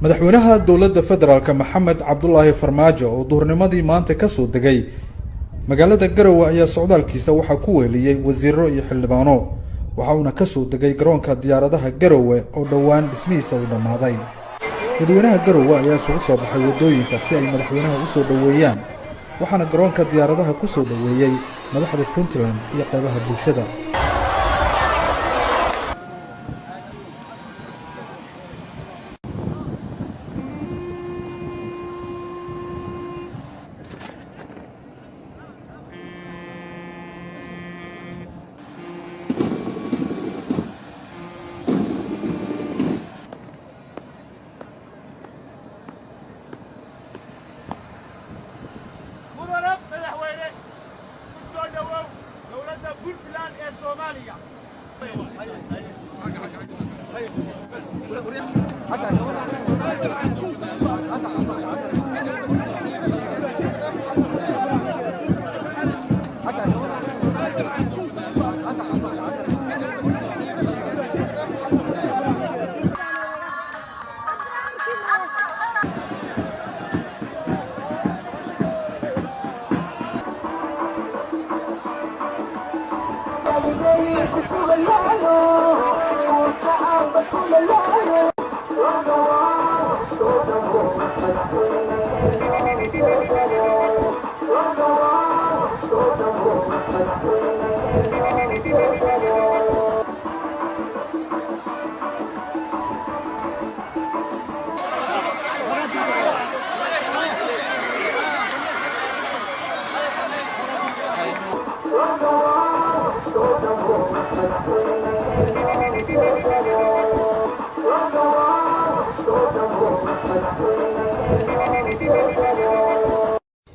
madaxweynaha dowladda federaalka maxamed cabdulaahi farmaajo oo duhurnimadii maanta ka soo degay magaalada garowe ayaa socdaalkiisa waxaa ku weeliyey wasiiro iyo xildhibaano waxa uuna ka soo degay garoonka diyaaradaha garowe oo dhowaan dhismihiisa u dhammaaday dadweynaha garowe ayaa isugu soo baxay waddooyinka si ay madaxweynaha u soo dhoweeyaan waxaana garoonka diyaaradaha ku soo dhoweeyey madaxda puntland iyo qaybaha bulshada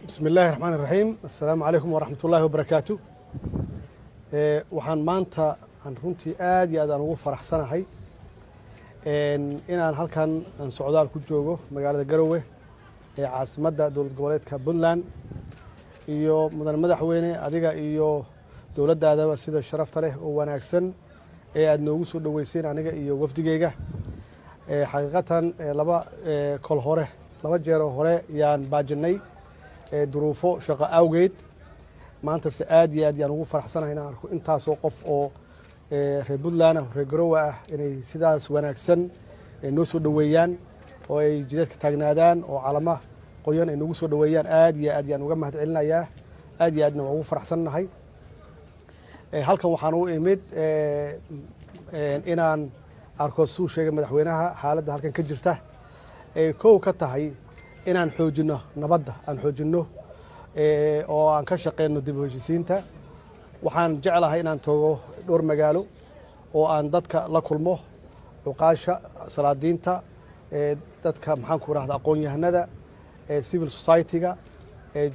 بسم الله الرحمن الرحيم السلام عليكم ورحمة الله وبركاته waxaan maanta aan runtii aad iyo aad aan ugu faraxsanahay inaan halkan aan socdaal ku joogo magaalada Garowe ee caasimadda dowlad goboleedka Puntland iyo mudan madaxweyne adiga iyo dowladdaadaba sida sharafta leh oo wanaagsan ee aad noogu soo dhaweyseen aniga iyo wafdigeyga xaqiiqatan laba jeer hore yaan baajinay duruufo shaqo awgeed maanta si aad iyo aad yaan ugu faraxsanahay inaan arko intaasoo qof oo reer Puntland reer Garowe ah inay sidaas wanaagsan noo soo dhaweeyaan oo ay jidadka taagnaadaan oo calama qoyan ay nagu soo dhaweeyaan aad iyo aad yaan uga mahadcelinayaa aad iyo aadna waan ugu faraxsanahay halkan waxaan u imid inaan arko suu sheegay madaxweynaha xaaladda halkan ka jirta kow ka tahay inaan xoojino nabadda aan xoojino oo aan ka shaqeyno dib u heshiisiinta waxaan jeclahay inaan tago dhowr magaalo oo aan dadka la kulmo cuqaasha salaadiinta dadka maxaan ku raahdaa aqoon-yahanada civil society-ga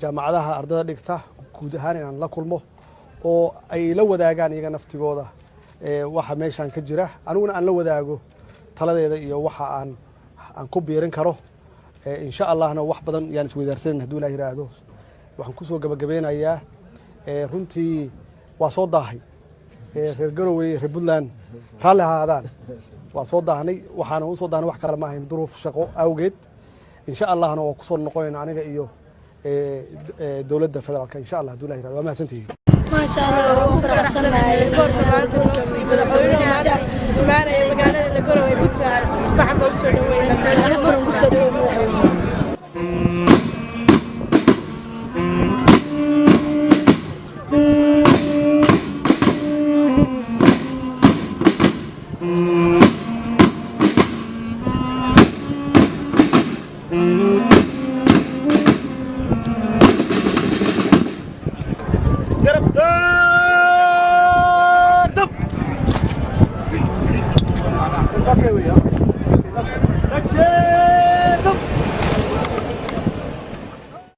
jaamacadaha ardada dhigta guud ahaan inaan la kulmo oo ay la wadaagaan iyaga naftigooda waxa meeshaan ka jira aniguna aan la wadaago taladeeda iyo waxa aan ku biirin karo insha allahna wax badan yaan isweydaarsanin hadduu ilaahay yiraahdo waxaan ku soo gabagabeynayaa runtii waa soo daahay reer Garowe reer Puntland raalli ahaadaan waa soo daahnay waxaan u soo daahnay wax kale ma ahayn duruuf shaqo awgeed insha allahna waa ku soo noqonaynaa aniga iyo dowladda federaalka insha allah hadduu ilaahay yiraahdo waa mahadsantihiin ما شاء الله فرحسناhay goorta magaalada Garowe Puntland si fiican baa u soo dhaweeyay Hallelujah.